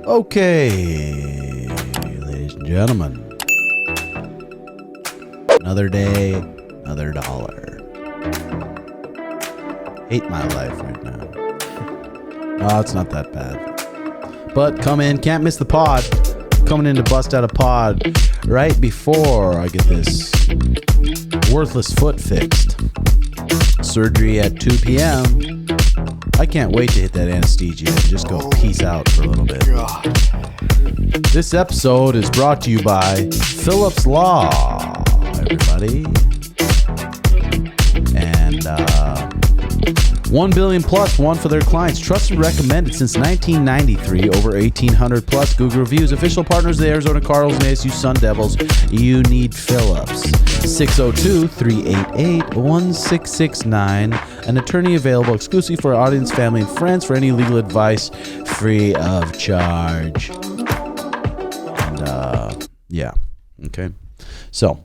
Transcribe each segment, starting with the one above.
Okay, ladies and gentlemen, another day, another dollar. Hate my life right now. No, it's not that bad. But come in, can't miss the pod. Coming in to bust out a pod right before I get this worthless foot fixed. Surgery at 2 p.m. I can't wait to hit that anesthesia and just go peace out for a little bit. This episode is brought to you by Phillips Law, everybody. And 1 billion plus one for their clients. Trusted and recommended since 1993. Over 1,800 plus Google reviews. Official partners of the Arizona Cardinals and ASU Sun Devils. You need Phillips. 602-388-1669. An attorney available exclusively for our audience, family, and friends for any legal advice, free of charge. And yeah, okay. So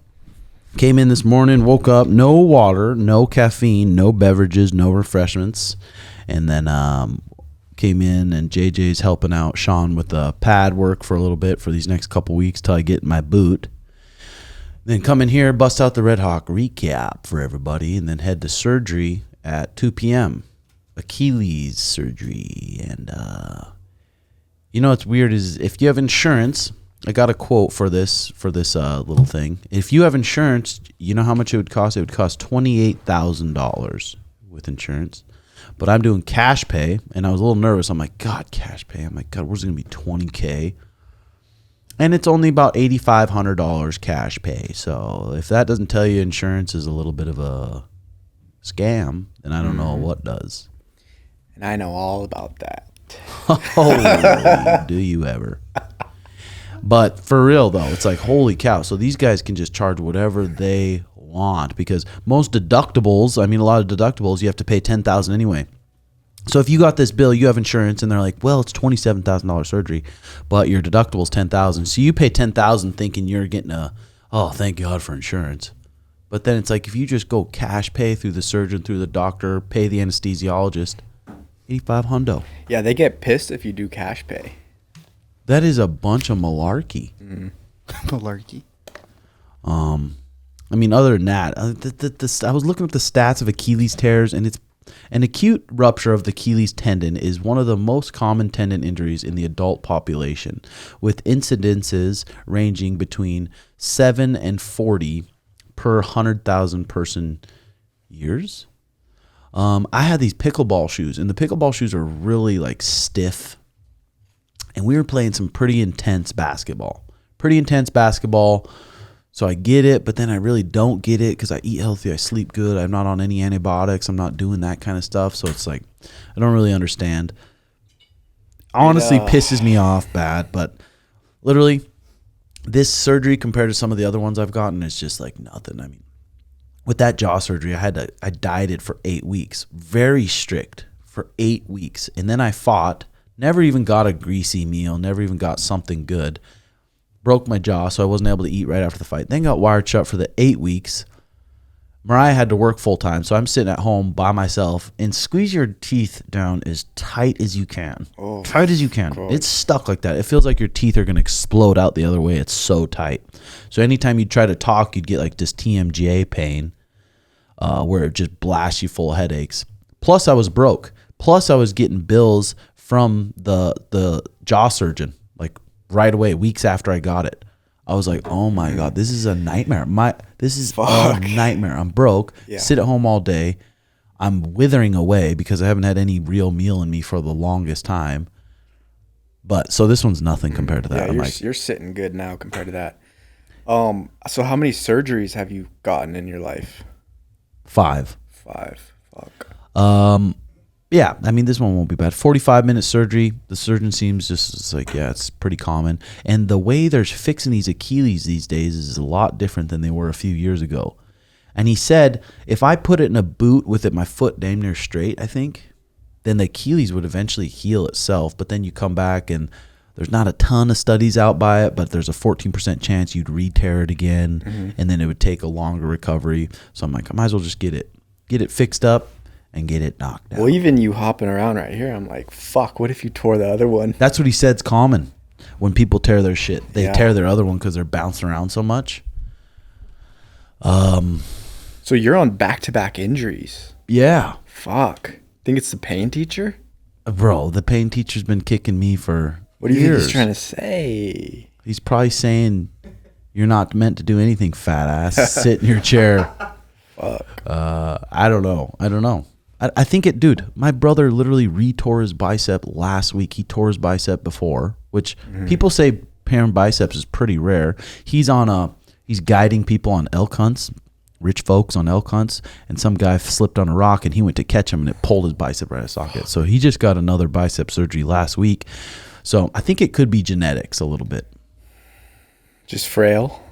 came in this morning, woke up, no water, no caffeine, no beverages, no refreshments. And then came in, and JJ's helping out Sean with the pad work for a little bit for these next couple weeks till I get my boot. Then come in here, bust out the Red Hawk recap for everybody, and then head to surgery at 2 p.m. Achilles surgery. And you know what's weird is if you have insurance, I got a quote for this little thing. If you have insurance, you know how much it would cost? It would cost $28,000 with insurance. But I'm doing cash pay, and I was a little nervous. I'm like, God, cash pay. I'm like, God, where's it going to be $20K? And it's only about $8,500 cash pay. So if that doesn't tell you insurance is a little bit of a scam, then I don't know what does. And I know all about that. Holy, do you ever? But for real, though, it's like, holy cow. So these guys can just charge whatever they want, because most deductibles, a lot of deductibles, you have to pay $10,000 anyway. So if you got this bill, you have insurance, and they're like, well, it's $27,000 surgery, but your deductible's $10,000. So you pay $10,000 thinking you're getting thank God for insurance. But then it's like, if you just go cash pay through the surgeon, through the doctor, pay the anesthesiologist, $8,500. Yeah, they get pissed if you do cash pay. That is a bunch of malarkey. Malarkey. Other than that, I was looking at the stats of Achilles tears, and it's an acute rupture of the Achilles tendon is one of the most common tendon injuries in the adult population, with incidences ranging between 7 and 40 per 100,000 person years. I had these pickleball shoes, and the pickleball shoes are really like stiff. And we were playing some pretty intense basketball. So I get it, but then I really don't get it because I eat healthy, I sleep good, I'm not on any antibiotics, I'm not doing that kind of stuff. So it's like, I don't really understand. Honestly, pisses me off bad, but literally, this surgery compared to some of the other ones I've gotten is just like nothing. With that jaw surgery, I dieted for 8 weeks, very strict for 8 weeks. And then I fought, never even got a greasy meal, never even got something good. Broke my jaw, so I wasn't able to eat right after the fight. Then got wired shut for the 8 weeks. Mariah had to work full time, so I'm sitting at home by myself, and squeeze your teeth down as tight as you can. Tight as you can. God. It's stuck like that. It feels like your teeth are going to explode out the other way. It's so tight. So anytime you try to talk, you'd get like this TMJ pain where it just blasts you full of headaches. Plus, I was broke. Plus, I was getting bills from the jaw surgeon like right away, weeks after I got it. I was like, oh my God, this is a nightmare. This is a nightmare. I'm broke, sit at home all day. I'm withering away because I haven't had any real meal in me for the longest time. But so this one's nothing compared to that. Yeah, you're sitting good now compared to that. So how many surgeries have you gotten in your life? 5. Fuck. Yeah, this one won't be bad. 45-minute surgery. The surgeon seems just like, it's pretty common. And the way they're fixing these Achilles these days is a lot different than they were a few years ago. And he said, if I put it in a boot with my foot damn near straight, I think, then the Achilles would eventually heal itself. But then you come back and there's not a ton of studies out by it, but there's a 14% chance you'd re-tear it again. And then it would take a longer recovery. So I'm like, I might as well just get it fixed up and get it knocked out. Well, even you hopping around right here, I'm like, fuck, what if you tore the other one? That's what he said's common. When people tear their shit, they tear their other one because they're bouncing around so much. So you're on back-to-back injuries. Yeah. Fuck. Think it's the pain teacher? Bro, the pain teacher's been kicking me for What do you years. think he's trying to say? He's probably saying, you're not meant to do anything, fat ass. Sit in your chair. Fuck. I don't know. I think it, dude, my brother literally re-tore his bicep last week. He tore his bicep before, which people say tearing biceps is pretty rare. He's guiding people on elk hunts, rich folks on elk hunts, and some guy slipped on a rock and he went to catch him and it pulled his bicep right out of socket. So he just got another bicep surgery last week. So I think it could be genetics a little bit. Just frail?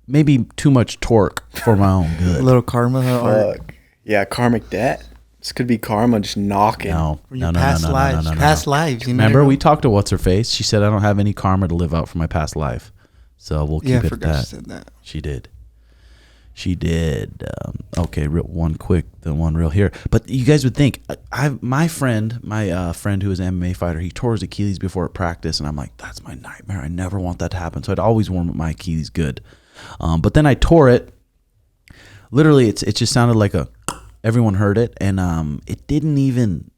Maybe too much torque for my own good. A little karma. Fuck. Yeah, karmic debt. This could be karma just knocking. No. Past lives. You Remember, we talked to what's her face. She said, I don't have any karma to live out for my past life. So we'll keep it at that. She said that. She did. Okay, one real here. But you guys would think, my friend who was an MMA fighter, he tore his Achilles before at practice, and I'm like, that's my nightmare. I never want that to happen. So I'd always warm up my Achilles good. But then I tore it. Literally, it just sounded like everyone heard it, and it didn't even,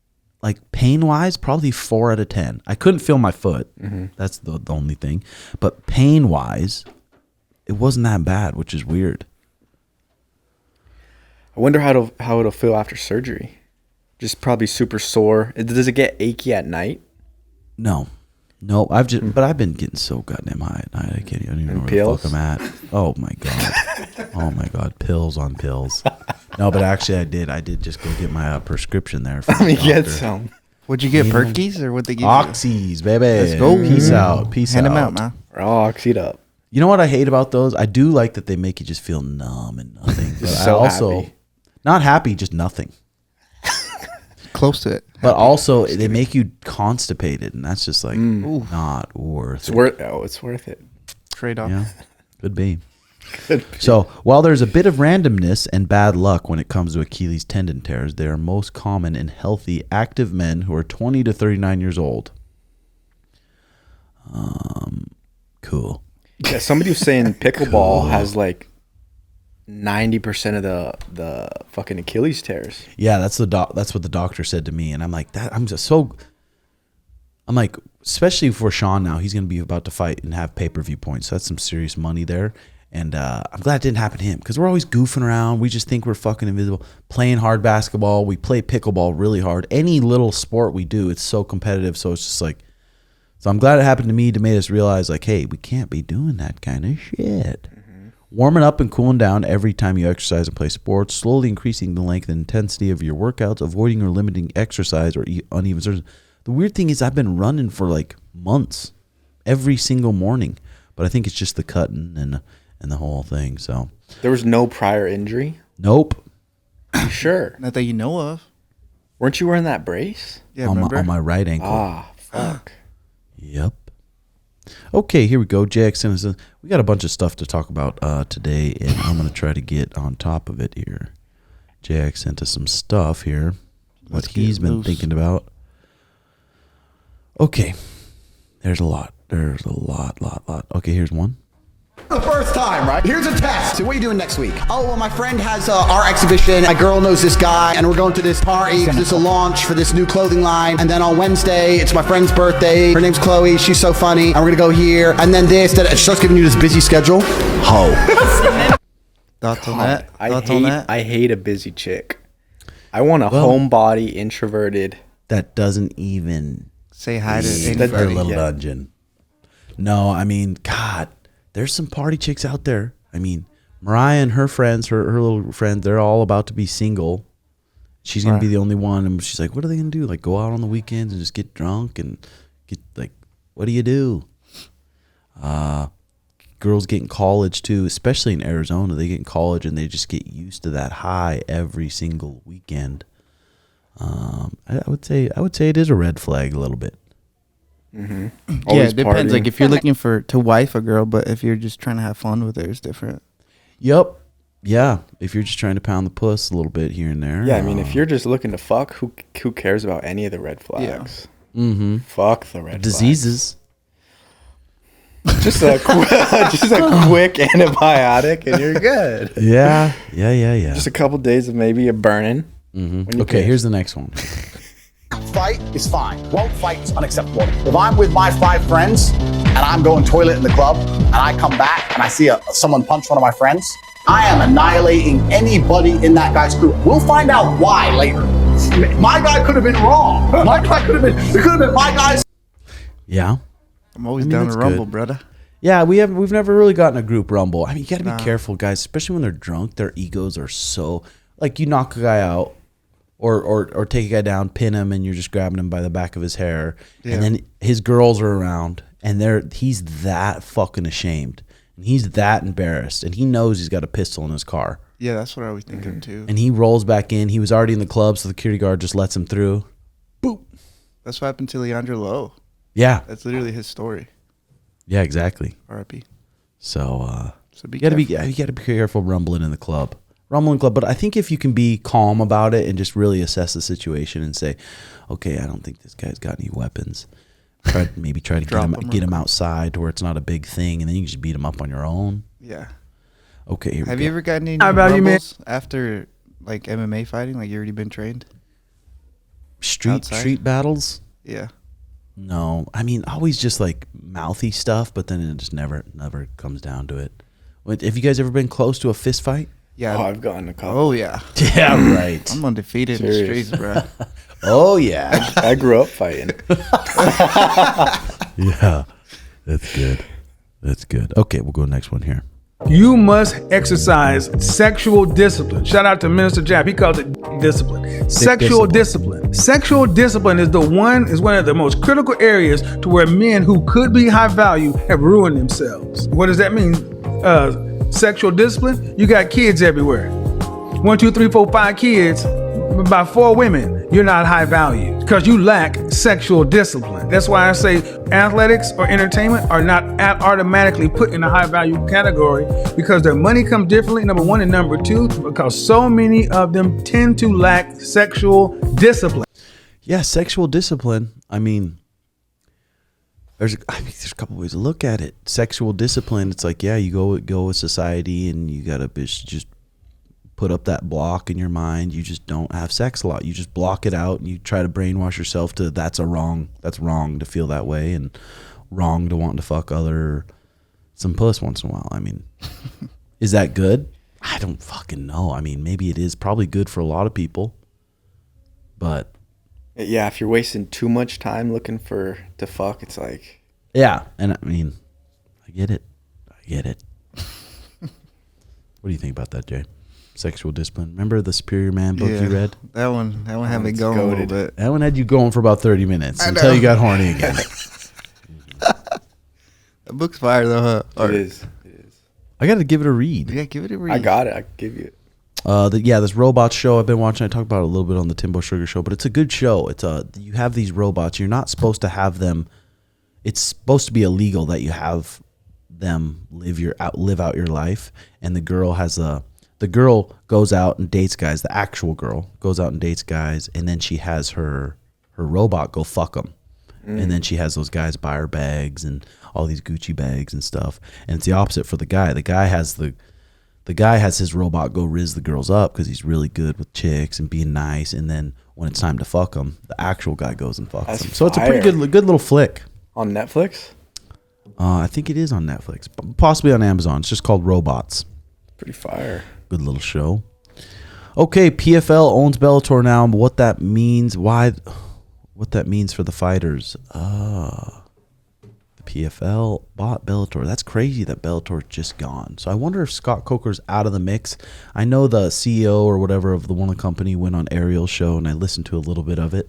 like, pain-wise, probably 4 out of 10. I couldn't feel my foot. Mm-hmm. That's the only thing. But pain-wise, it wasn't that bad, which is weird. I wonder how it'll feel after surgery. Just probably super sore. Does it get achy at night? No, I've been getting so goddamn high at night. I don't even know where the fuck I'm at. Oh my god, pills on pills. No, but actually I did just go get my prescription there. Let me get some. Would you get Perkies or what they give Oxys, baby. Let's go. Peace out. Hand them out, man. We're all oxied up. You know what I hate about those? I do like that they make you just feel numb and nothing. But So I also happy. not happy, just nothing. Close to it. But also they make you constipated, and that's just like not worth it. It's worth it. Trade off. Yeah, could be. So while there's a bit of randomness and bad luck when it comes to Achilles tendon tears, they are most common in healthy, active men who are 20 to 39 years old. Cool. Yeah, somebody was saying pickleball has like 90% of the fucking Achilles tears. Yeah, that's what the doctor said to me, and I'm like, especially for Sean now, he's gonna be about to fight and have pay-per-view points. So that's some serious money there. And I'm glad it didn't happen to him, because we're always goofing around. We just think we're fucking invisible. Playing hard basketball, we play pickleball really hard. Any little sport we do, it's so competitive. So it's just like, so I'm glad it happened to me to make us realize, like, hey, we can't be doing that kind of shit. Mm-hmm. Warming up and cooling down every time you exercise and play sports, slowly increasing the length and intensity of your workouts, avoiding or limiting exercise or uneven surfaces. The weird thing is I've been running for like months, every single morning, but I think it's just the cutting and the whole thing. So there was no prior injury? Nope. Sure. Not that you know of. Weren't you wearing that brace? Yeah, on remember? my right ankle. Ah, fuck. Yep. Okay, here we go. JX says, we got a bunch of stuff to talk about today, and I'm going to try to get on top of it here. JX sent us some stuff here, what he's been thinking about. Okay. There's a lot. lot. Okay, here's one. The first time, right? Here's a test. So what are you doing next week? Oh, well, my friend has our exhibition. My girl knows this guy, and we're going to this party. This is a launch for this new clothing line. And then on Wednesday, it's my friend's birthday. Her name's Chloe. She's so funny. And we're going to go here. And then this. That. It starts giving you this busy schedule. Ho. Thoughts on that? I hate a busy chick. I want a homebody, introverted. That doesn't even say hi to their little dungeon. No, I mean, God, there's some party chicks out there. I mean, Mariah and her friends, her little friends, they're all about to be single. She's going to be the only one. And she's like, what are they going to do? Like, go out on the weekends and just get drunk and get, like, what do you do? Girls get in college, too, especially in Arizona. They get in college and they just get used to that high every single weekend. I would say it is a red flag a little bit. Mm-hmm. Yeah, it depends. Like if you're looking to wife a girl, but if you're just trying to have fun with her, it's different. Yep. Yeah, if you're just trying to pound the puss a little bit here and there. Yeah, I mean, if you're just looking to fuck, who cares about any of the red flags? Yeah. Mm-hmm. Fuck the red diseases. Flags. Just a quick antibiotic and you're good. Yeah. Just a couple days of maybe a burning. Mm-hmm. Okay, here's the next one. Fight is fine. Won't fight is unacceptable. If I'm with my 5 friends and I'm going toilet in the club and I come back and I see someone punch one of my friends, I am annihilating anybody in that guy's group. We'll find out why later. My guy could have been wrong. It could have been my guy's. Yeah. I'm always down to rumble, brother. Yeah, we've never really gotten a group rumble. I mean, you got to be careful, guys, especially when they're drunk. Their egos are so, like, you knock a guy out or take a guy down, pin him, and you're just grabbing him by the back of his hair. Yeah. And then his girls are around, and he's that fucking ashamed. And he's that embarrassed, and he knows he's got a pistol in his car. Yeah, that's what I was thinking too. And he rolls back in. He was already in the club, so the security guard just lets him through. Boop. That's what happened to Leandro Lowe. Yeah. That's literally his story. Yeah, exactly. R.I.P. So you gotta be careful rumbling in the club. But I think if you can be calm about it and just really assess the situation and say, okay, I don't think this guy's got any weapons. Try to get him outside to where it's not a big thing, and then you can just beat him up on your own. Yeah. Okay. Have you ever gotten any rumbles after like MMA fighting? Like you already been trained? Street battles? Yeah. No, I mean always just like mouthy stuff, but then it just never comes down to it. Have you guys ever been close to a fist fight? Yeah. Oh, I've gotten a couple. Oh yeah. Yeah, right. I'm undefeated in the streets, bro. Oh yeah. I grew up fighting. Yeah, that's good. Okay, we'll go next one here. You must exercise sexual discipline. Shout out to Minister Jap. He calls it discipline. Sexual discipline. Sexual discipline is one of the most critical areas to where men who could be high value have ruined themselves. What does that mean? Sexual discipline. You got kids everywhere. 1, 2, 3, 4, 5 kids by 4 women. You're not high value because you lack sexual discipline. That's why I say athletics or entertainment are not automatically put in a high value category because their money comes differently, number 1, and number 2, because so many of them tend to lack sexual discipline. Yeah, sexual discipline. I mean, there's a couple ways to look at it. Sexual discipline, it's like, yeah, you go with society and you got to just put up that block in your mind. You just don't have sex a lot. You just block it out and you try to brainwash yourself to that's wrong to feel that way and wrong to want to fuck some puss once in a while. I mean, is that good? I don't fucking know. I mean, maybe it is probably good for a lot of people, but yeah, if you're wasting too much time looking to fuck, it's like, yeah. And I mean, I get it. What do you think about that, Jay? Sexual discipline. Remember the Superior Man book you read? That one had me going a little bit. That one had you going for about 30 minutes until you got horny again. That book's fire though, huh? It is. I got to give it a read. Yeah, give it a read. I got it. I can give you it. This robot show I've been watching. I talked about it a little bit on the Timbo Sugar show, but it's a good show. It's you have these robots. You're not supposed to have them. It's supposed to be illegal that you have them live out your life. And the girl goes out and dates guys. The actual girl goes out and dates guys, and then she has her robot go fuck them. And then she has those guys buy her bags and all these Gucci bags and stuff. And it's the opposite for the guy. The guy has his robot go rizz the girls up because he's really good with chicks and being nice. And then when it's time to fuck them, the actual guy goes and fucks them. So it's a pretty good little flick. On Netflix? I think it is on Netflix, possibly on Amazon. It's just called Robots. Pretty fire. Good little show. Okay, PFL owns Bellator now. What that means? What that means for the fighters? The PFL bought Bellator. That's crazy that Bellator's just gone. So I wonder if Scott Coker's out of the mix. I know the CEO or whatever of the one company went on Ariel's show, and I listened to a little bit of it.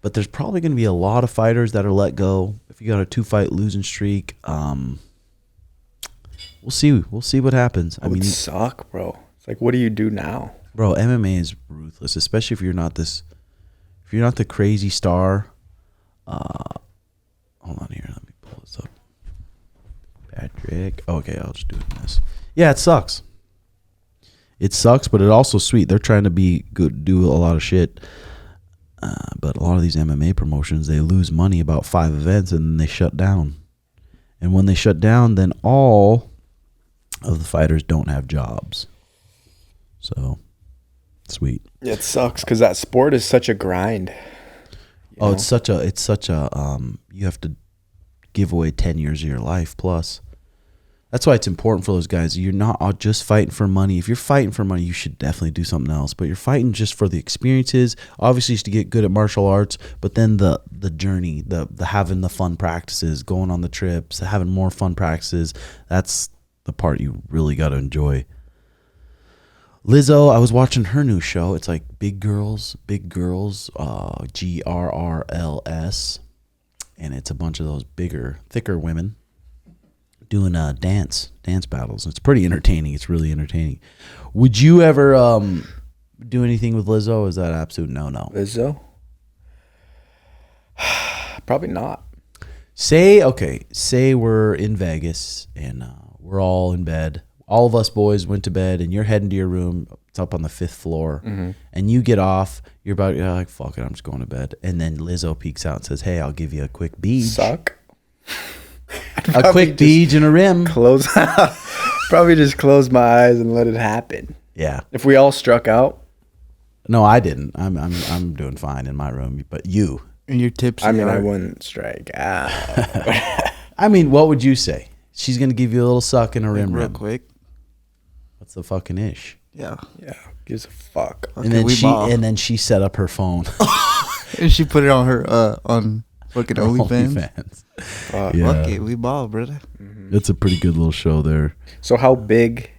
But there's probably going to be a lot of fighters that are let go. If you got a 2-fight losing streak, we'll see. We'll see what happens. I mean, suck, bro. It's like, what do you do now, bro? MMA is ruthless, especially if you're not the crazy star. Hold on here. Let me pull this up. Patrick. Okay, I'll just do it in this. Yeah, it sucks. It sucks, but it also sweet. They're trying to be good, do a lot of shit. But a lot of these MMA promotions, they lose money about 5 events and then they shut down. And when they shut down, then all of the fighters don't have jobs. So, sweet. Yeah, it sucks because that sport is such a grind. Oh, know? it's such a you have to give away 10 years of your life plus. That's why it's important for those guys. You're not just fighting for money. If you're fighting for money, you should definitely do something else. But you're fighting just for the experiences. Obviously, to get good at martial arts, but then the journey, the having the fun practices, going on the trips, having more fun practices. That's the part you really got to enjoy. Lizzo, I was watching her new show. It's like Big Girls, GRRLS, and it's a bunch of those bigger, thicker women doing dance battles. It's pretty entertaining. It's really entertaining. Would you ever do anything with Lizzo? Or is that absolute no? Lizzo? Probably not. Say we're in Vegas and we're all in bed. All of us boys went to bed and you're heading to your room. It's up on the 5th floor. Mm-hmm. And you get off. You're like, fuck it, I'm just going to bed. And then Lizzo peeks out and says, hey, I'll give you a quick beach. Suck. A quick beach and a rim. Probably just close my eyes and let it happen. Yeah. If we all struck out. No, I didn't. I'm doing fine in my room. But you. And your tips. I mean, I wouldn't strike out. I mean, what would you say? She's gonna give you a little suck in a rim real quick. What's the fucking ish? Yeah. Gives a fuck. Okay, and then she set up her phone. And she put it on her on fucking OnlyFans. Yeah. Fuck it, we ball, brother. Mm-hmm. It's a pretty good little show there. So how big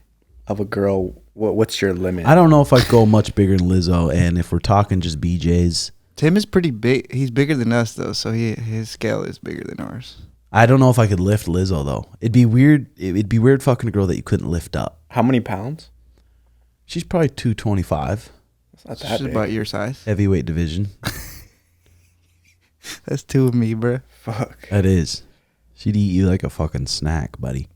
of a girl? What's your limit? I don't know if I'd go much bigger than Lizzo, and if we're talking just BJ's, Tim is pretty big. He's bigger than us though, so his scale is bigger than ours. I don't know if I could lift Lizzo though. It'd be weird. It'd be weird fucking a girl that you couldn't lift up. How many pounds? She's probably 225. That's not that She's big. about your size. Heavyweight division. That's 2 of me, bro. Fuck. That is. She'd eat you like a fucking snack, buddy.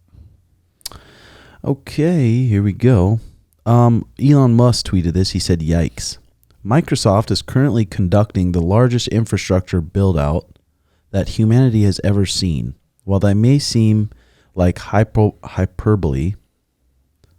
Okay, here we go. Elon Musk tweeted this. He said, yikes. Microsoft is currently conducting the largest infrastructure build-out that humanity has ever seen. While that may seem like hyperbole,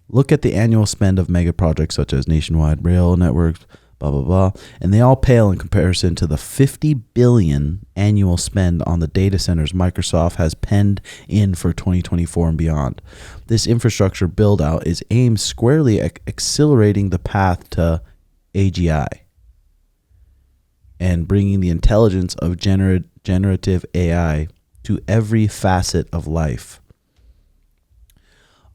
look at the annual spend of mega projects such as nationwide rail networks, blah, blah, blah, and they all pale in comparison to the $50 billion annual spend on the data centers Microsoft has penned in for 2024 and beyond. This infrastructure build-out is aimed squarely at accelerating the path to AGI and bringing the intelligence of generative AI to every facet of life.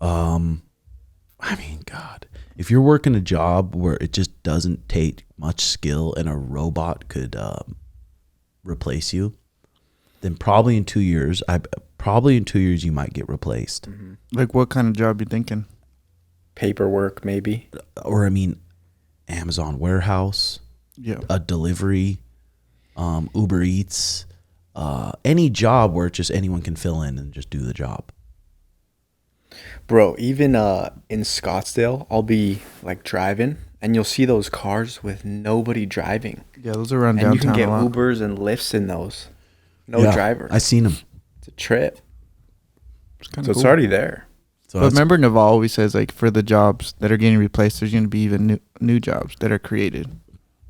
I mean, God, if you're working a job where it just doesn't take much skill and a robot could replace you, then probably in 2 years, you might get replaced. Mm-hmm. Like what kind of job you thinking? Paperwork, maybe. Or I mean, Amazon warehouse, a delivery, Uber Eats, any job where just anyone can fill in and just do the job. Bro, even in Scottsdale, I'll be like driving and you'll see those cars with nobody driving. Yeah, those are around and downtown. You can get a lot. Ubers and lifts in those. No driver. I seen them. It's a trip. It's kinda So cool. it's already there. So But remember, Naval always says like for the jobs that are getting replaced, there's going to be even new jobs that are created.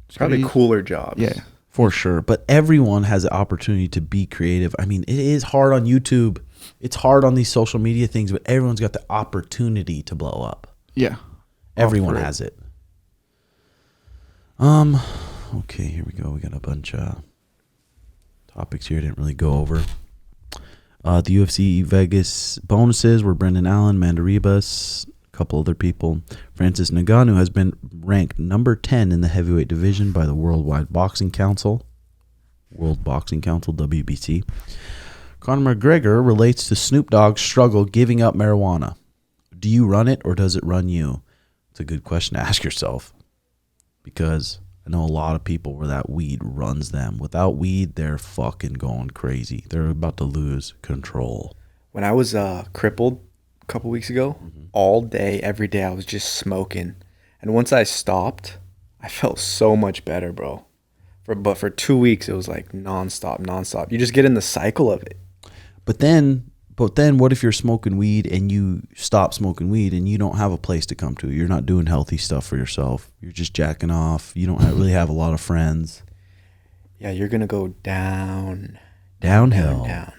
It's Probably gonna be- cooler jobs. Yeah. for sure. But everyone has the opportunity to be creative. I mean, it is hard on YouTube. It's hard on these social media things, but everyone's got the opportunity to blow up. Yeah. Everyone has it. Okay, here we go. We got a bunch of topics here I didn't really go over. The UFC Vegas bonuses were Brendan Allen, Amanda Ribas, a couple other people. Francis Ngannou has been ranked number 10 in the heavyweight division by the World Boxing Council, WBC. Conor McGregor relates to Snoop Dogg's struggle giving up marijuana. Do you run it or does it run you? It's a good question to ask yourself, because I know a lot of people where that weed runs them. Without weed, they're fucking going crazy. They're about to lose control. When I was crippled a couple weeks ago, all day, every day, I was just smoking. And once I stopped, I felt so much better, bro. But for 2 weeks, it was like nonstop. You just get in the cycle of it. But then what if you're smoking weed and you stop smoking weed and you don't have a place to come to? You're not doing healthy stuff for yourself. You're just jacking off. You don't really have a lot of friends. Yeah, you're going to go downhill. Down.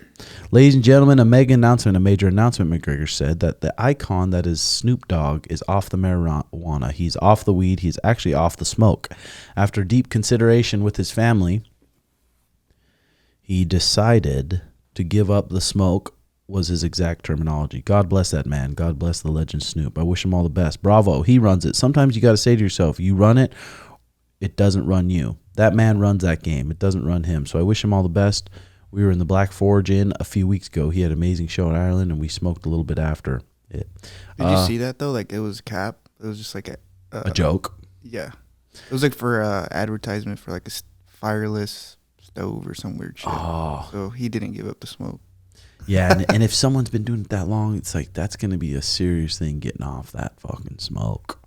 Ladies and gentlemen, a major announcement, McGregor said that the icon that is Snoop Dogg is off the marijuana. He's off the weed. He's actually off the smoke. After deep consideration with his family, he decided to give up the smoke, was his exact terminology. God bless that man. God bless the legend Snoop. I wish him all the best. Bravo. He runs it. Sometimes you got to say to yourself, you run it, it doesn't run you. That man runs that game. It doesn't run him. So I wish him all the best. We were in the Black Forge Inn a few weeks ago. He had an amazing show in Ireland, and we smoked a little bit after it. Did you see that, though? Like, it was cap. It was just like a joke. Yeah. It was like for advertisement for like a fireless stove or some weird shit. Oh. So he didn't give up the smoke. Yeah, and if someone's been doing it that long, it's like that's going to be a serious thing getting off that fucking smoke.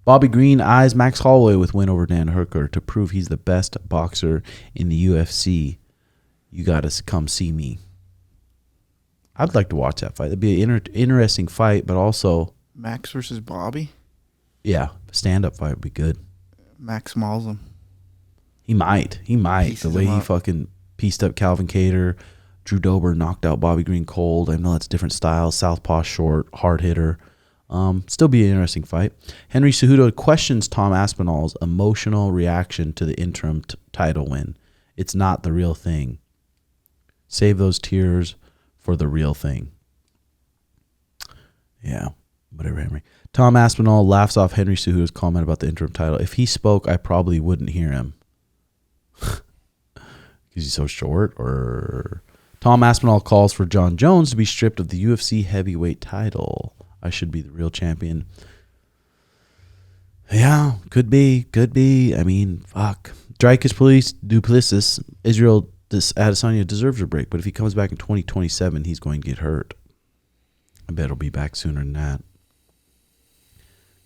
Bobby Green eyes Max Holloway with win over Dan Hooker to prove he's the best boxer in the UFC. You got to come see me. I'd like to watch that fight. That'd be an interesting fight, but also... Max versus Bobby? Yeah, stand-up fight would be good. Max mauls him. He might. Pieces the way him he up. fucking pieced up Calvin Kattar. Drew Dober knocked out Bobby Green cold. I know that's different styles. Southpaw short, hard hitter. Still be an interesting fight. Henry Cejudo questions Tom Aspinall's emotional reaction to the interim title win. It's not the real thing. Save those tears for the real thing. Yeah, whatever, Henry. Tom Aspinall laughs off Henry Cejudo's comment about the interim title. If he spoke, I probably wouldn't hear him. Because he's so short, or... Tom Aspinall calls for John Jones to be stripped of the UFC heavyweight title. I should be the real champion. Yeah, could be. I mean, fuck. Dricus Duplessis, Israel Adesanya deserves a break, but if he comes back in 2027, he's going to get hurt. I bet he'll be back sooner than that.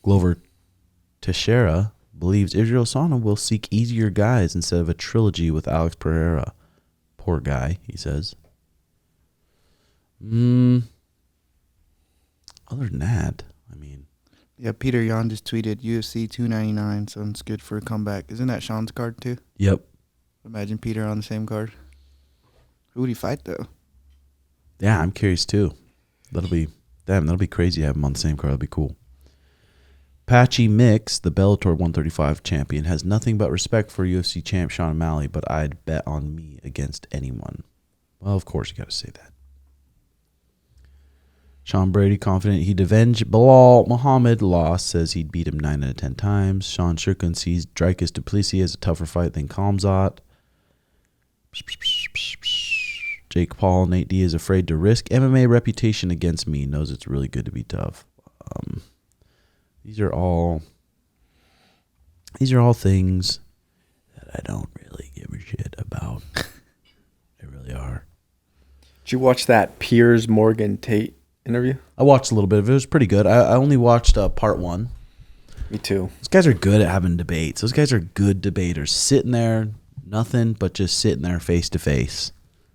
Glover Teixeira believes Israel Adesanya will seek easier guys instead of a trilogy with Alex Pereira. Poor guy, he says. Other than that, I mean... Yeah, Peter Yan just tweeted, UFC 299 sounds good for a comeback. Isn't that Sean's card, too? Yep. Imagine Peter on the same card. Who would he fight, though? Yeah, I'm curious, too. That'll be crazy to have him on the same card. That'll be cool. Patchy Mix, the Bellator 135 champion, has nothing but respect for UFC champ Sean O'Malley, but I'd bet on me against anyone. Well, of course you got to say that. Sean Brady, confident he'd avenge Bilal Muhammad loss, says he'd beat him 9 out of 10 times. Sean Strickland sees Dricus Duplessis as a tougher fight than Khamzat. Jake Paul, Nate Diaz afraid to risk MMA reputation against me, knows it's really good to be tough. These are all things that I don't really give a shit about. They really are. Did you watch that Piers Morgan Tate interview? I watched a little bit of it. It was pretty good. I only watched part one. Me too. Those guys are good at having debates. Those guys are good debaters. Sitting there, nothing but just sitting there face to face.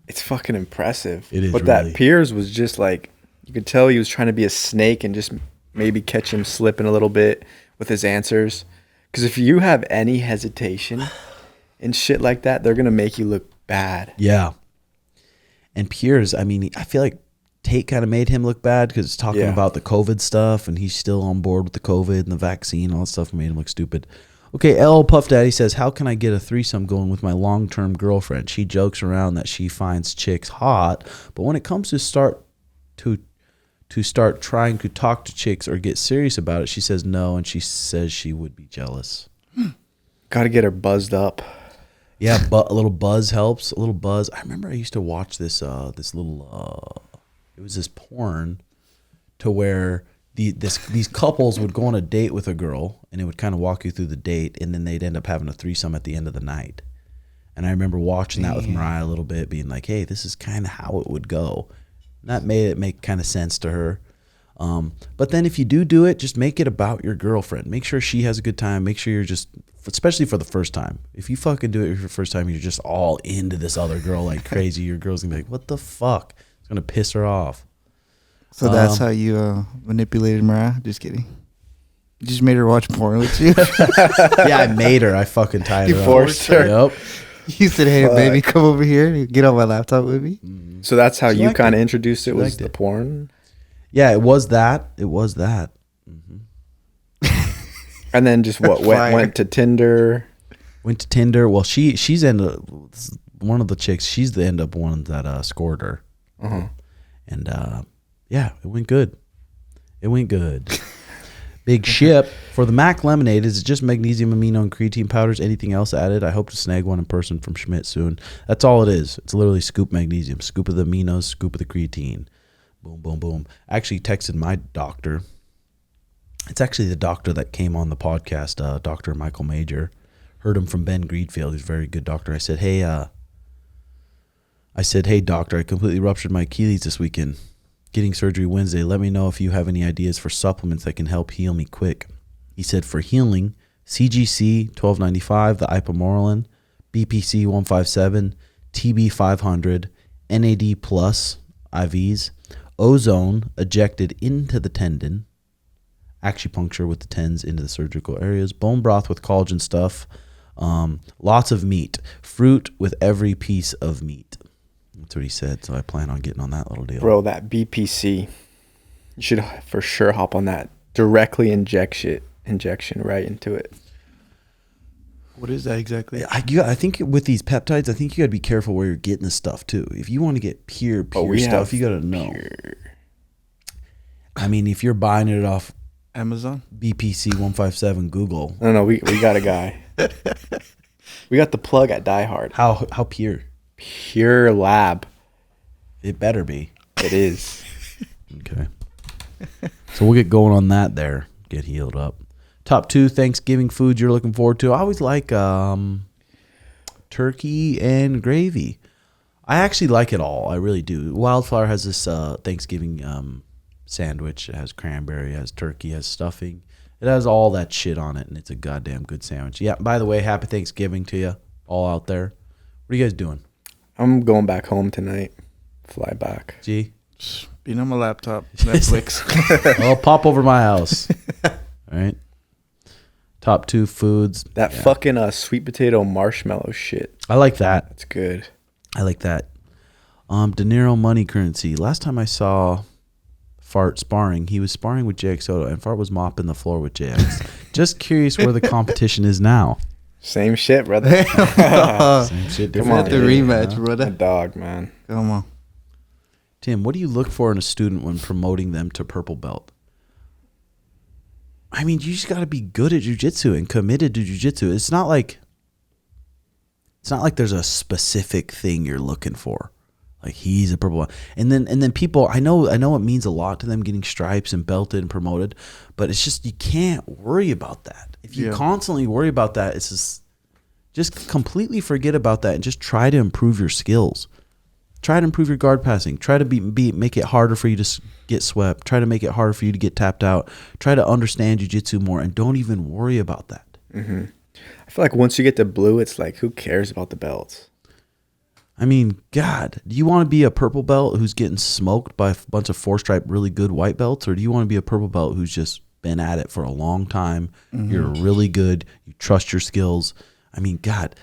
It's fucking impressive. It is. But really. that Piers was just like, you could tell he was trying to be a snake and just maybe catch him slipping a little bit with his answers. Because if you have any hesitation and shit like that, they're going to make you look bad. Yeah. And Piers, I mean, I feel like Tate kind of made him look bad because it's talking about the COVID stuff, and he's still on board with the COVID and the vaccine, all that stuff made him look stupid. Okay, L Puff Daddy says, how can I get a threesome going with my long-term girlfriend? She jokes around that she finds chicks hot, but when it comes to start trying to talk to chicks or get serious about it, she says no, and she says she would be jealous. Got to get her buzzed up. Yeah, but a little buzz helps. A little buzz. I remember I used to watch this little it was this porn to where these couples would go on a date with a girl, and it would kind of walk you through the date, and then they'd end up having a threesome at the end of the night. And I remember watching that with Mariah a little bit, being like, hey, this is kind of how it would go. And that made it make kind of sense to her. But then if you do it, just make it about your girlfriend. Make sure she has a good time. Make sure you're just, especially for the first time. If you fucking do it for the first time, you're just all into this other girl like crazy. Your girl's gonna be like, what the fuck? It's gonna piss her off. So that's how you manipulated Mariah? Just kidding. You just made her watch porn with you? Yeah, I made her. I fucking tied her You up. forced her. Yep. You said, hey, baby, come over here and get on my laptop with me? So that's how She you liked kind of it. introduced it, She was liked the it. porn? Yeah, it was that. And then just what, went to Tinder? Went to Tinder. Well, she's one of the chicks. She's the end up one that scored her. Uh-huh. And yeah, it went good. Big ship for the Mac Lemonade. Is it just magnesium, amino, and creatine powders? Anything else added? I hope to snag one in person from Schmidt soon. That's all it is. It's literally scoop magnesium, scoop of the aminos, scoop of the creatine. Boom, boom, boom. I actually texted my doctor. It's actually the doctor that came on the podcast, Dr. Michael Major. Heard him from Ben Greenfield. He's a very good doctor. I said, hey, doctor, I completely ruptured my Achilles this weekend. Getting surgery Wednesday. Let me know if you have any ideas for supplements that can help heal me quick. He said for healing, CGC 1295, the ipamorelin, BPC 157, TB 500, NAD plus IVs, ozone ejected into the tendon, acupuncture with the tens into the surgical areas, bone broth with collagen stuff, lots of meat, fruit with every piece of meat. That's what he said. So I plan on getting on that little deal. Bro, that BPC, you should for sure hop on that. Directly injection right into it. What is that exactly? I think with these peptides, I think you got to be careful where you're getting this stuff too. If you want to get pure stuff, you got to know. I mean, if you're buying it off Amazon? BPC 157 Google. No, we got a guy. We got the plug at Die Hard. How pure? Pure lab. It better be. It is. Okay. So we'll get going on that there. Get healed up. Top 2 Thanksgiving foods you're looking forward to. I always like turkey and gravy. I actually like it all. I really do. Wildflower has this Thanksgiving sandwich. It has cranberry, it has turkey, it has stuffing. It has all that shit on it, and it's a goddamn good sandwich. Yeah, by the way, happy Thanksgiving to you all out there. What are you guys doing? I'm going back home tonight. Fly back. G? Being on my laptop, Netflix. I'll pop over my house. All right. Top 2 foods. That fucking sweet potato marshmallow shit. I like that. That's good. I like that. De Niro money currency. Last time I saw Fart sparring, he was sparring with JX Soto, and Fart was mopping the floor with JX. Just curious where the competition is now. Same shit, brother. Same shit, Come different on, the day, rematch, you know? brother. A dog, man. Come on. Tim, what do you look for in a student when promoting them to purple belt? I mean, you just got to be good at jiu-jitsu and committed to jiu-jitsu. It's not like there's a specific thing you're looking for. Like he's a purple belt. And then people, I know it means a lot to them getting stripes and belted and promoted, but it's just you can't worry about that. If you constantly worry about that, it's just completely forget about that and just try to improve your skills. Try to improve your guard passing. Try to make it harder for you to get swept. Try to make it harder for you to get tapped out. Try to understand jiu-jitsu more and don't even worry about that. Mm-hmm. I feel like once you get to blue, it's like, who cares about the belts? I mean, God, do you want to be a purple belt who's getting smoked by a bunch of 4-stripe really good white belts? Or do you want to be a purple belt who's just been at it for a long time? Mm-hmm. You're really good. You trust your skills. I mean, God.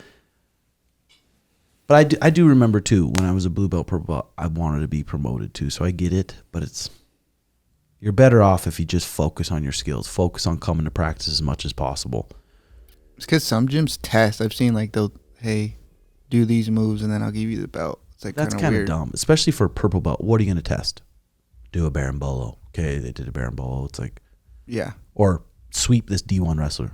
But I do remember, too, when I was a blue belt, purple belt, I wanted to be promoted, too. So I get it. But you're better off if you just focus on your skills. Focus on coming to practice as much as possible. It's because some gyms test. I've seen like they'll, hey, do these moves and then I'll give you the belt. It's like that's kind of dumb, especially for a purple belt. What are you going to test? Do a berimbolo. Okay, they did a berimbolo. It's like, yeah. Or sweep this D1 wrestler.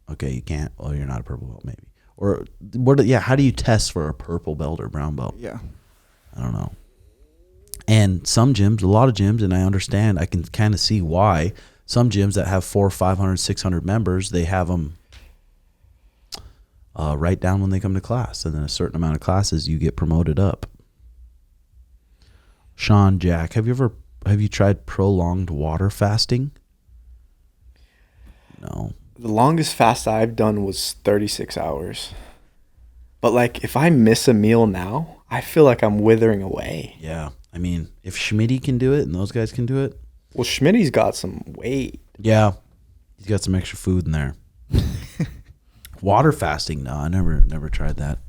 Okay, you can't. Well, you're not a purple belt, maybe. Or what? Yeah, how do you test for a purple belt or brown belt? Yeah, I don't know. And some gyms, a lot of gyms, and I understand. I can kind of see why some gyms that have 400, 500, 600 members, they have them write down when they come to class, and then a certain amount of classes you get promoted up. Sean Jack, have you ever Have you tried prolonged water fasting? No. The longest fast I've done was 36 hours. But like, if I miss a meal now, I feel like I'm withering away. Yeah. I mean, if Schmitty can do it and those guys can do it. Well, Schmitty's got some weight. Yeah. He's got some extra food in there. Water fasting? No, I never tried that.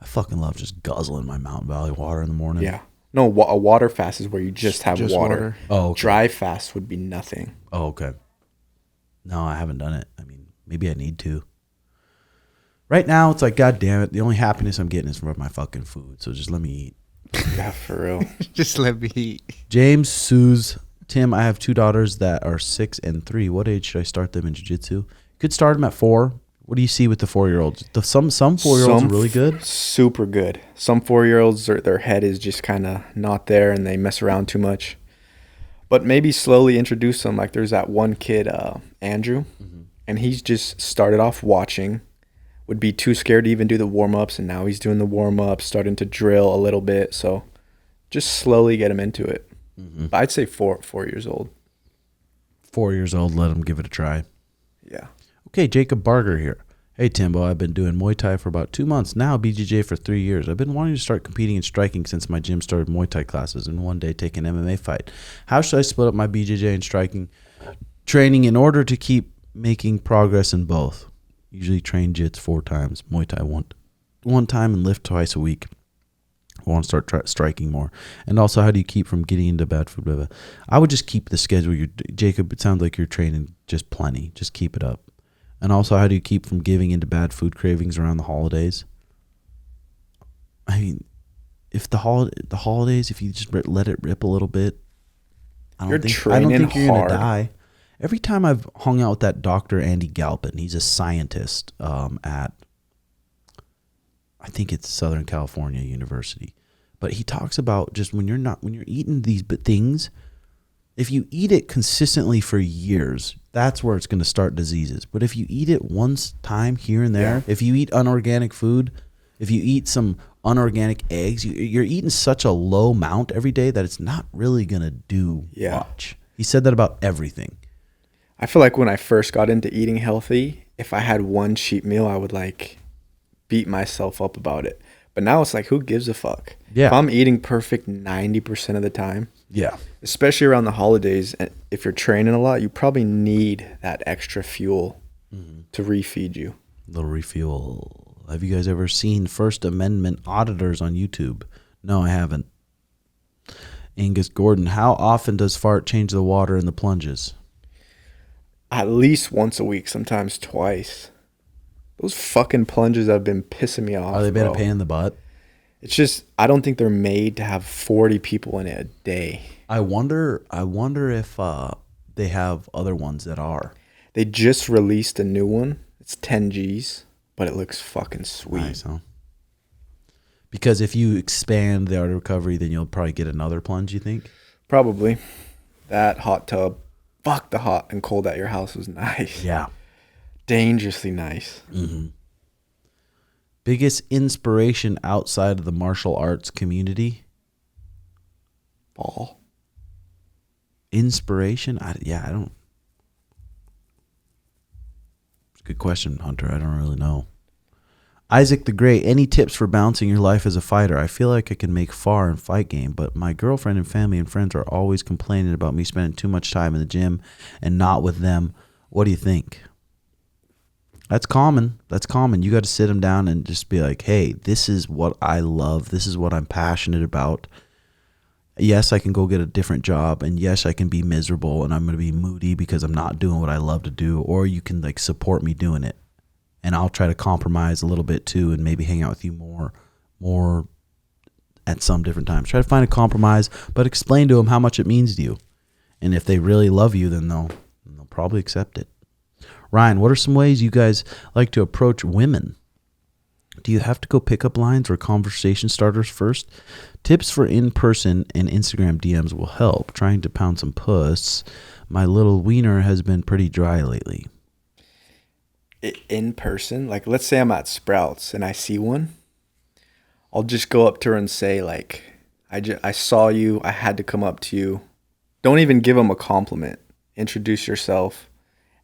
I fucking love just guzzling my Mountain Valley water in the morning. Yeah. No, a water fast is where you just have water. Oh, okay. Dry fast would be nothing. Oh, okay. No, I haven't done it. I mean, maybe I need to. Right now, it's like, God damn it. The only happiness I'm getting is from my fucking food. So just let me eat. Yeah, for real. Just let me eat. James Suze. Tim, I have 2 daughters that are 6 and 3. What age should I start them in jiu-jitsu? Could start them at 4. What do you see with the 4-year-olds? Some 4-year-olds are really good. Super good. Some 4-year-olds, their head is just kind of not there and they mess around too much. But maybe slowly introduce them. Like there's that one kid, Andrew, and he's just started off watching, would be too scared to even do the warm-ups, and now he's doing the warm-ups, starting to drill a little bit. So just slowly get him into it. But I'd say 4 years old. 4 years old, let him give it a try. Yeah. Okay, Jacob Barger here. Hey, Timbo, I've been doing Muay Thai for about 2 months now, BJJ for 3 years. I've been wanting to start competing and striking since my gym started Muay Thai classes and one day take an MMA fight. How should I split up my BJJ and striking training in order to keep making progress in both? Usually train jits 4 times, Muay Thai one time, and lift twice a week. I want to start striking more. And also, how do you keep from getting into bad food? Blah, blah. I would just keep the schedule. Jacob, it sounds like you're training just plenty. Just keep it up. And also, how do you keep from giving into bad food cravings around the holidays? I mean, if the holidays, if you just let it rip a little bit, I don't think you're going to die. Every time I've hung out with that Dr. Andy Galpin, he's a scientist at, I think it's Southern California University. But he talks about just when you're eating these things, if you eat it consistently for years, that's where it's going to start diseases. But if you eat it once time here and there, if you eat unorganic food, if you eat some unorganic eggs, you're eating such a low amount every day that it's not really going to do much. He said that about everything. I feel like when I first got into eating healthy, if I had one cheat meal, I would like beat myself up about it. But now it's like, who gives a fuck? Yeah. If I'm eating perfect 90% of the time, especially around the holidays, if you're training a lot, you probably need that extra fuel to refeed you. A little refuel. Have you guys ever seen First Amendment auditors on YouTube? No, I haven't. Angus Gordon, how often does Fart change the water in the plunges? At least once a week, sometimes twice. Those fucking plunges have been pissing me off. Are they been a pain in the butt? It's just, I don't think they're made to have 40 people in it a day. I wonder if they have other ones that are. They just released a new one. It's 10 G's, but it looks fucking sweet. Nice, huh? Because if you expand the art of recovery, then you'll probably get another plunge, you think? Probably. That hot tub, fuck, the hot and cold at your house was nice. Yeah. Dangerously nice. Mm-hmm. Biggest inspiration outside of the martial arts community? Ball. Inspiration? I don't. It's a good question, Hunter. I don't really know. Isaac the Great, any tips for balancing your life as a fighter? I feel like I can make far in fight game, but my girlfriend and family and friends are always complaining about me spending too much time in the gym and not with them. What do you think? That's common. You got to sit them down and just be like, hey, this is what I love. This is what I'm passionate about. Yes, I can go get a different job, and yes, I can be miserable and I'm going to be moody because I'm not doing what I love to do, or you can like support me doing it. And I'll try to compromise a little bit too and maybe hang out with you more at some different times. Try to find a compromise, but explain to them how much it means to you. And if they really love you, then they'll probably accept it. Ryan, what are some ways you guys like to approach women? Do you have to go pickup lines or conversation starters first? Tips for in-person and Instagram DMs will help. Trying to pound some puss. My little wiener has been pretty dry lately. In person, like let's say I'm at Sprouts and I see one, I'll just go up to her and say like, I saw you. I had to come up to you. Don't even give them a compliment. Introduce yourself,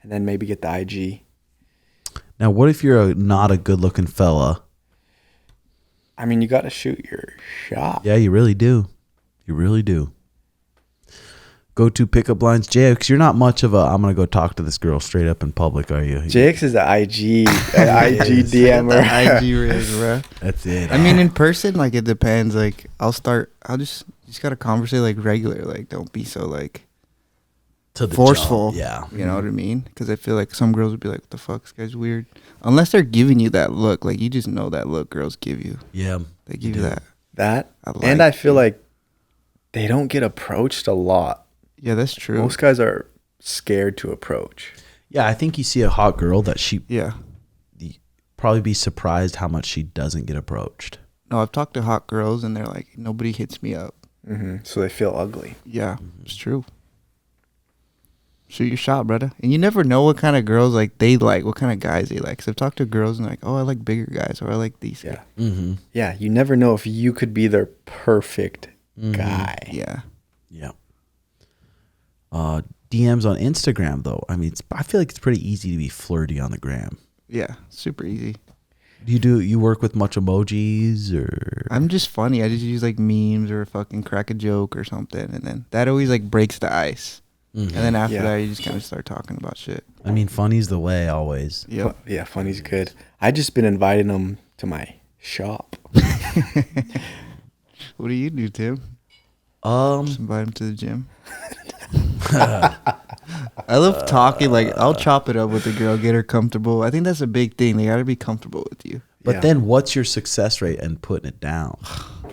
and then maybe get the IG. Now, what if you're not a good-looking fella? I mean, you got to shoot your shot. Yeah, you really do. You really do. Go to pickup lines, JX. You're not much of a. I'm gonna go talk to this girl straight up in public, are you? JX is the IG DMer. IG rig, bro. That's it. I mean, in person, like it depends. Like I'll just gotta conversate like regular. Like don't be so like to the forceful. jump. Yeah, you know what I mean? Because I feel like some girls would be like, "What the fuck, this guy's weird." Unless they're giving you that look, like you just know that look girls give you. Yeah, they give you that. And I feel like they don't get approached a lot. Yeah, that's true. Most guys are scared to approach. Yeah, I think you see a hot girl that yeah, probably be surprised how much she doesn't get approached. No, I've talked to hot girls and they're like, nobody hits me up. Mm-hmm. So they feel ugly. Yeah, it's true. Shoot your shot, brother. And you never know what kind of girls like they like, what kind of guys they like. Because I've talked to girls and like, oh, I like bigger guys, or I like these. Yeah. Mm-hmm. Yeah, you never know if you could be their perfect guy. Yeah. Yeah. DMs on Instagram though. I mean, I feel like it's pretty easy to be flirty on the gram. Yeah, super easy. You work with much emojis or? I'm just funny. I just use like memes or fucking crack a joke or something, and then that always like breaks the ice. Mm-hmm. And then after that, you just kind of start talking about shit. I mean, funny's the way always. Yep. Yeah, funny's good. I just been inviting them to my shop. What do you do, Tim? Just invite him to the gym. I love talking. Like I'll chop it up with the girl, get her comfortable. I think that's a big thing. They gotta be comfortable with you. But then, what's your success rate in putting it down?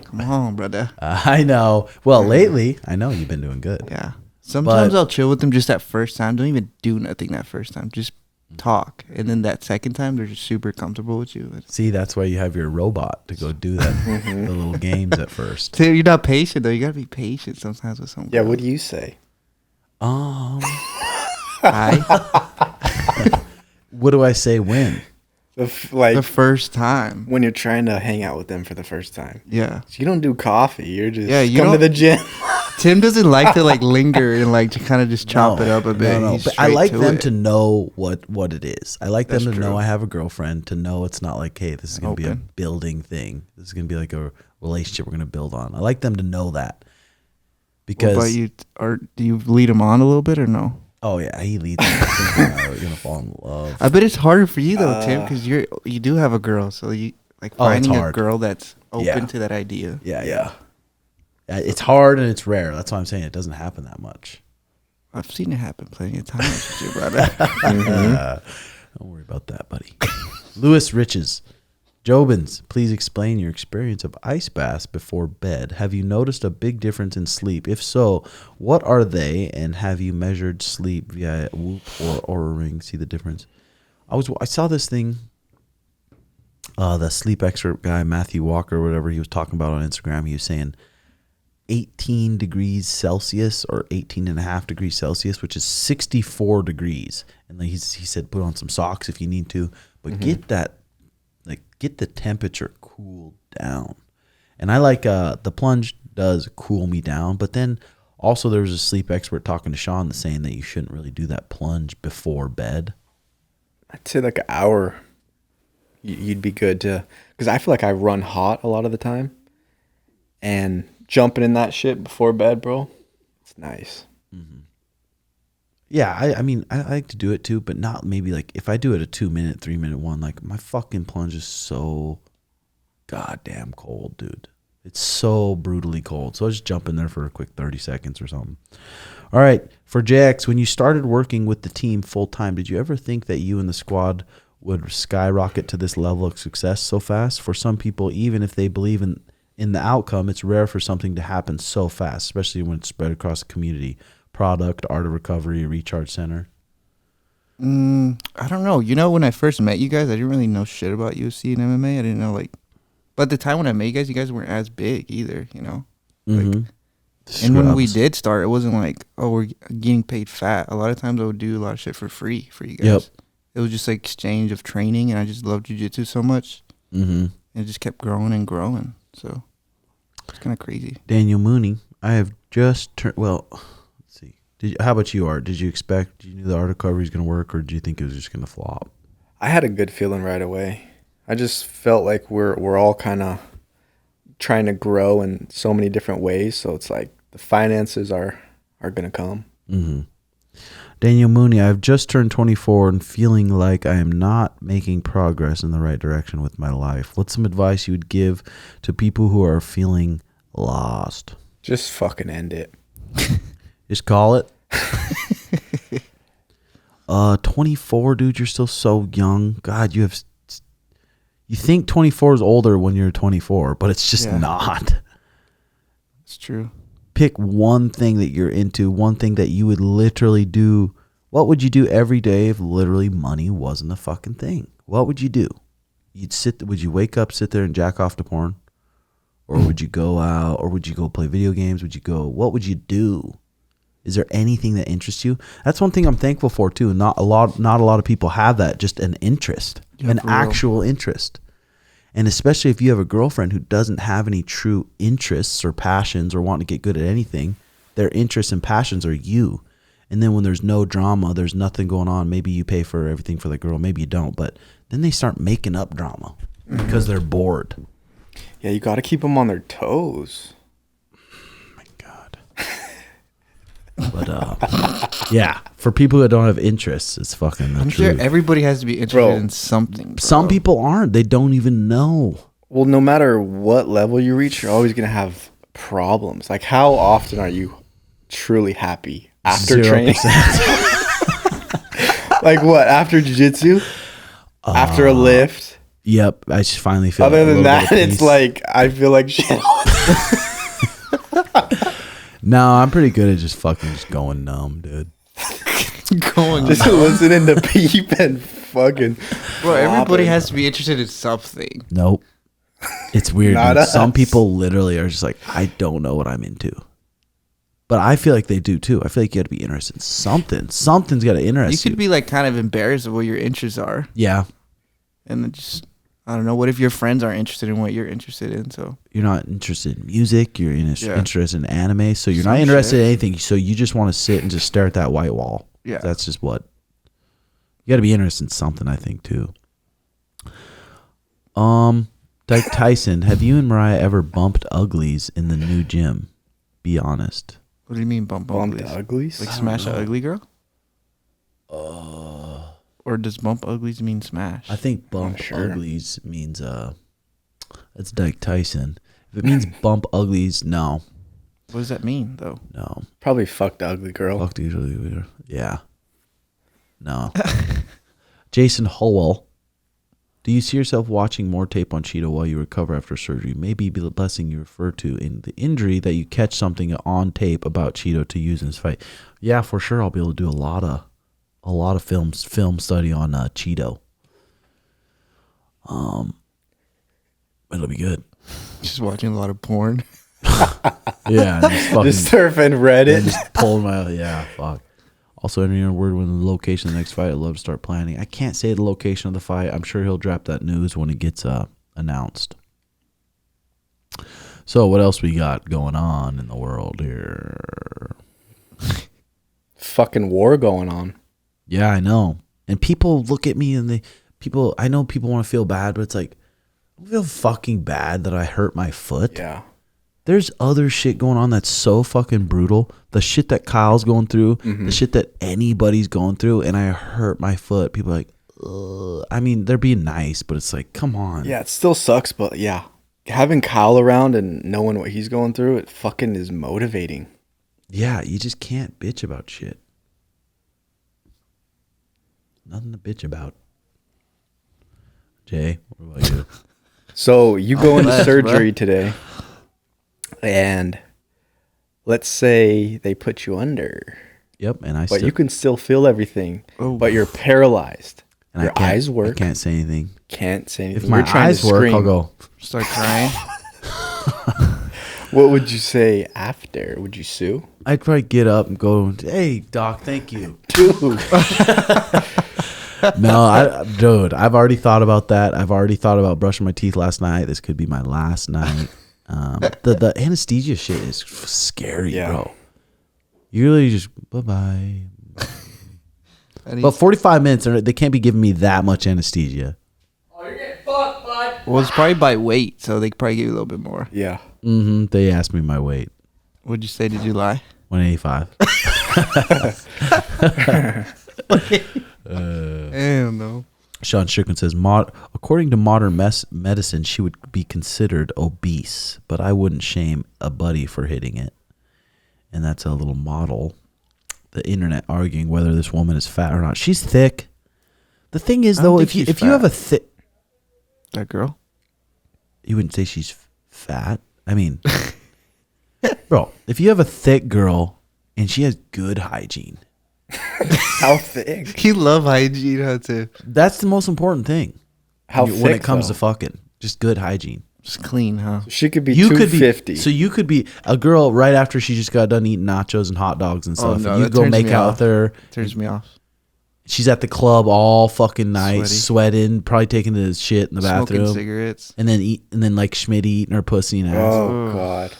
Come on, brother. I know. Well, lately, I know you've been doing good. Yeah. Sometimes I'll chill with them just that first time. Don't even do nothing that first time. Just talk. And then that second time, they're just super comfortable with you. See, that's why you have your robot to go do that, the little games at first. Tim, you're not patient, though. You got to be patient sometimes with someone. Yeah, what do you say? Hi. What do I say when? The first time. When you're trying to hang out with them for the first time. Yeah. So you don't do coffee. You're just you come to the gym. Tim doesn't like to like linger and like to kind of just chop it up a bit. No. But I like them to know what it is. I like them to know I have a girlfriend, to know it's not like, hey, this is going to be a building thing. This is going to be like a relationship we're going to build on. I like them to know that. Because what about do you lead them on a little bit or no? Oh yeah, he leads them. I think they're going to fall in love. I bet it's harder for you though, Tim, because you do have a girl, so you like finding a girl that's open to that idea. Yeah. It's hard and it's rare. That's why I'm saying it doesn't happen that much. I've seen it happen plenty of times with you, brother. Don't worry about that, buddy. Lewis Riches. Jobins, please explain your experience of ice baths before bed. Have you noticed a big difference in sleep? If so, what are they? And have you measured sleep via Whoop or Oura Ring? See the difference? I saw this thing. The sleep expert guy, Matthew Walker, whatever he was talking about on Instagram, he was saying 18 degrees Celsius or 18 and a half degrees Celsius, which is 64 degrees. And he said, put on some socks if you need to, but get the temperature cooled down. And I like, the Plunge does cool me down, but then also there was a sleep expert talking to Sean saying that you shouldn't really do that Plunge before bed. I'd say like an hour. You'd be good to, because I feel like I run hot a lot of the time, and jumping in that shit before bed, bro, it's nice. Mm-hmm. Yeah, I mean, I like to do it too, but not maybe like if I do it a 2-minute, 3-minute one, like my fucking Plunge is so goddamn cold, dude. It's so brutally cold. So I just jump in there for a quick 30 seconds or something. All right, for Jax, when you started working with the team full time, did you ever think that you and the squad would skyrocket to this level of success so fast? For some people, even if they believe in the outcome, it's rare for something to happen so fast, especially when it's spread across the community. Product, Art of Recovery, Recharge Center. I don't know. You know, when I first met you guys, I didn't really know shit about UFC and MMA. I didn't know, like, but at the time when I met you guys weren't as big either, you know? Like, and when we did start, it wasn't like, oh, we're getting paid fat. A lot of times I would do a lot of shit for free for you guys. Yep. It was just like exchange of training, and I just loved jiu-jitsu so much. And it just kept growing and growing, so. It's kind of crazy. Daniel Mooney, I have just turned. Well, let's see. How about you, Art? Did you knew the article cover was going to work, or did you think it was just going to flop? I had a good feeling right away. I just felt like we're all kind of trying to grow in so many different ways. So it's like the finances are going to come. Mm-hmm. Daniel Mooney, I've just turned 24 and feeling like I am not making progress in the right direction with my life. What's some advice you would give to people who are feeling lost? Just fucking end it. Just call it. 24, dude, you're still so young. God, you think 24 is older when you're 24, but it's just not. It's true. Pick one thing that you're into, one thing that you would literally do. What would you do every day if literally money wasn't a fucking thing? What would you do? Would you wake up, sit there and jack off to porn? Or would you go out, or would you go play video games? What would you do? Is there anything that interests you? That's one thing I'm thankful for too. Not a lot of people have that, just an interest, an actual interest. And especially if you have a girlfriend who doesn't have any true interests or passions or want to get good at anything, their interests and passions are you. And then when there's no drama, there's nothing going on, maybe you pay for everything for the girl, maybe you don't, but then they start making up drama because they're bored. Yeah, you got to keep them on their toes. Oh my God. But yeah, for people that don't have interests, it's fucking the I'm truth. sure everybody has to be interested in something. Bro. Some people aren't. They don't even know. Well, no matter what level you reach, you're always going to have problems. Like, how often are you truly happy after 0%. Training? Like what? After jiu-jitsu? After a lift? Yep. I just finally feel other than that, it's like, I feel like shit. No, I'm pretty good at just going numb, dude. Just listening to Peep and fucking. Bro, everybody has to be interested in something. Nope. It's weird. Not Dude. us. Some people literally are just like, I don't know what I'm into. But I feel like they do too. I feel like you got to be interested in something. Something's got to interest you. You could be like kind of embarrassed of what your interests are. Yeah. And then just, I don't know, what if your friends aren't interested in what you're interested in? So you're not interested in music. You're interested in anime. So you're not interested in anything. So you just want to sit and just stare at that white wall. Yeah. That's just what. You got to be interested in something, I think, too. Tyson, have you and Mariah ever bumped uglies in the new gym? Be honest. What do you mean bump Bumped uglies? uglies? Like smash an ugly girl? Or does bump uglies mean smash? I think bump uglies means that's Dyke Tyson. If it means bump uglies, no. What does that mean though? No. Probably fucked the ugly girl. Fuck the ugly girl. Yeah. No. Jason Howell. Do you see yourself watching more tape on Cheeto while you recover after surgery? Maybe be the blessing you refer to in the injury that you catch something on tape about Cheeto to use in his fight. Yeah, for sure. I'll be able to do a lot of film study on Cheeto. It'll be good. Just watching a lot of porn. Yeah, just surfing Reddit. Just pulling my fuck. Also, entering a word when the location of the next fight. I'd love to start planning. I can't say the location of the fight. I'm sure he'll drop that news when it gets announced. So, what else we got going on in the world here? Fucking war going on. Yeah, I know. And people look at me and I know people want to feel bad, but it's like, I don't feel fucking bad that I hurt my foot. Yeah. There's other shit going on that's so fucking brutal. The shit that Kyle's going through, the shit that anybody's going through, and I hurt my foot. People are like, ugh. I mean, they're being nice, but it's like, come on. Yeah, it still sucks, but yeah. Having Kyle around and knowing what he's going through, it fucking is motivating. Yeah, you just can't bitch about shit. Nothing to bitch about. Jay, what about you? So you go into surgery today, and let's say they put you under. Yep, and But you can still feel everything, but you're paralyzed. And your eyes work. I can't say anything. Can't say anything. If my eyes work, I'll go. Start crying. What would you say after? Would you sue? I'd probably get up and go, hey, doc, thank you. Dude. No, dude, I've already thought about that. I've already thought about brushing my teeth last night. This could be my last night. The anesthesia shit is scary, Yeah. bro. You really just bye. But 45 minutes, they can't be giving me that much anesthesia. Well, it's probably by weight, so they could probably give you a little bit more. Yeah. Mm-hmm. They asked me my weight. What'd you say? Did you lie? 185. Hell no. Sean Strickland says, according to modern medicine, she would be considered obese, but I wouldn't shame a buddy for hitting it. And that's a little model. The internet arguing whether this woman is fat or not. She's thick. The thing is, though, if you have a thick... That girl? You wouldn't say she's fat? I mean, bro, if you have a thick girl and she has good hygiene... How thick? You love hygiene, huh, too? That's the most important thing. How when thick, it comes though? to fucking. Just good hygiene. Just clean, huh? She could be You could 250. be so you could be a girl right after she just got done eating nachos and hot dogs and stuff. no, and you that go turns make me out off. with her. Turns me off. She's at the club all fucking night, Sweaty. sweating, probably taking the shit in the Smoking bathroom, cigarettes. and then like Schmitty eating her pussy and ass. Oh, God.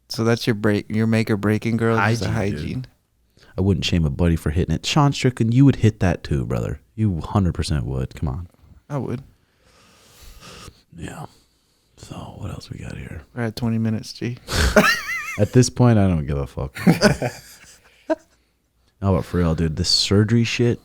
So that's your make or breaking girl? Just a Hygiene, dude. hygiene. I wouldn't shame a buddy for hitting it. Sean Strickland, you would hit that too, brother. You 100% would. Come on. I would. Yeah. So what else we got here? We're at 20 minutes, G. At this point, I don't give a fuck. No, but for real, dude, this surgery shit.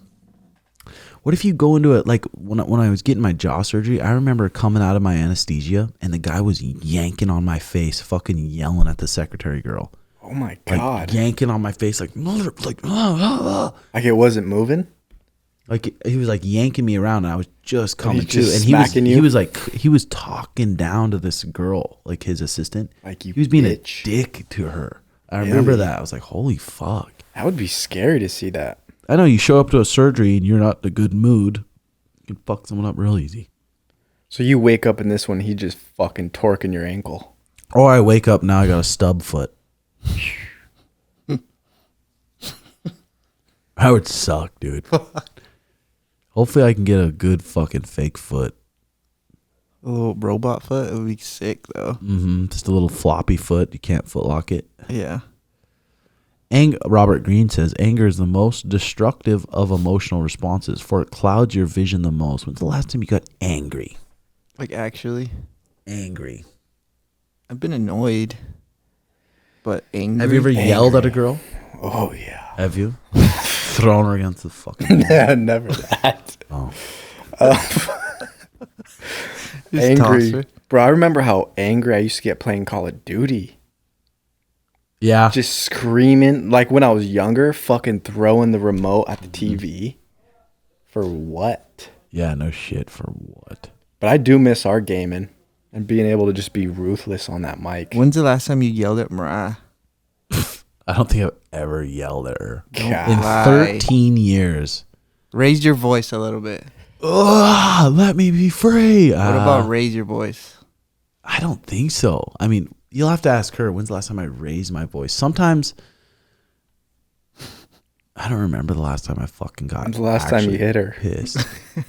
What if you go into it like when I was getting my jaw surgery? I remember coming out of my anesthesia and the guy was yanking on my face, fucking yelling at the secretary girl, Oh, my like God. yanking on my face, like Like it wasn't moving? like he was like yanking me around, and I was just coming to, just and smacking you? he was talking down to this girl, like his assistant, Like, you he was being bitch. a dick to her. I remember Really? that. I was like, holy fuck. That would be scary to see that. I know you show up to a surgery and you're not in a good mood, you can fuck someone up real easy. So you wake up in this one, he just fucking torquing your ankle. Or I wake up, now I got a stub foot. That would suck, dude. Hopefully I can get a good fucking fake foot. A little robot foot? It would be sick, though. Just a little floppy foot. You can't foot lock it. Yeah. Robert Greene says, anger is the most destructive of emotional responses, for it clouds your vision the most. When's the last time you got angry? Like, actually, Angry. I've been annoyed, but angry. Have you ever yelled at a girl? Oh, yeah. Have you? Thrown her against the fucking Yeah, never that. Oh. Just toss Angry. her? Bro, I remember how angry I used to get playing Call of Duty. Yeah. Just screaming. Like when I was younger, fucking throwing the remote at the TV. For what? Yeah, no shit, for what? But I do miss our gaming and being able to just be ruthless on that mic. When's the last time you yelled at Mariah? I don't think I've ever yelled at her. God. In Lie. 13 years. Raise your voice a little bit. Ugh, let me be free. What about raise your voice? I don't think so. I mean, you'll have to ask her, when's the last time I raised my voice? Sometimes, I don't remember the last time I fucking got When's the last time you actually hit her? pissed.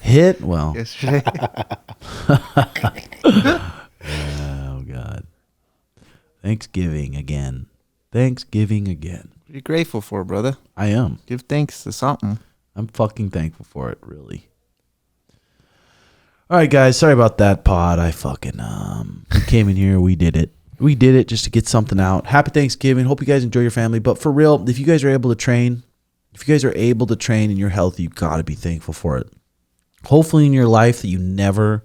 Hit? Well, Yesterday. oh, God. Thanksgiving again. Thanksgiving again. What are you grateful for, brother? I am. Give thanks to something. I'm fucking thankful for it, really. All right, guys. Sorry about that pod. I fucking we came in here. We did it. We did it just to get something out. Happy Thanksgiving. Hope you guys enjoy your family. But for real, if you guys are able to train, and you're healthy, you got to be thankful for it. Hopefully in your life that you never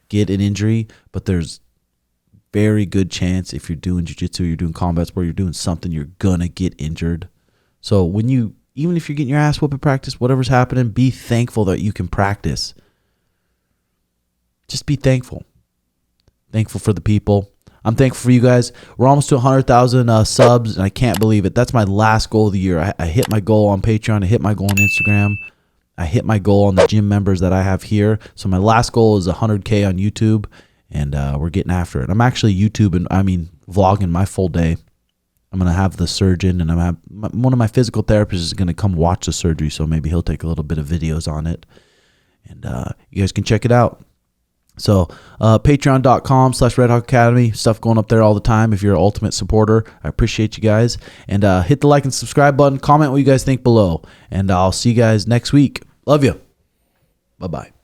get an injury, but there's very good chance if you're doing jiu-jitsu, you're doing combat sport, you're doing something, you're gonna get injured. So even if you're getting your ass whooped at practice, whatever's happening, be thankful that you can practice. Just be thankful. Thankful for the people. I'm thankful for you guys. We're almost to 100,000 subs, and I can't believe it. That's my last goal of the year. I hit my goal on Patreon. I hit my goal on Instagram. I hit my goal on the gym members that I have here. So my last goal is 100K on YouTube, and we're getting after it. I'm actually vlogging my full day. I'm going to have the surgeon, and one of my physical therapists is going to come watch the surgery, so maybe he'll take a little bit of videos on it. And you guys can check it out. So patreon.com/Red Hawk Academy, stuff going up there all the time. If you're an ultimate supporter, I appreciate you guys. And hit the like and subscribe button. Comment what you guys think below. And I'll see you guys next week. Love you. Bye-bye.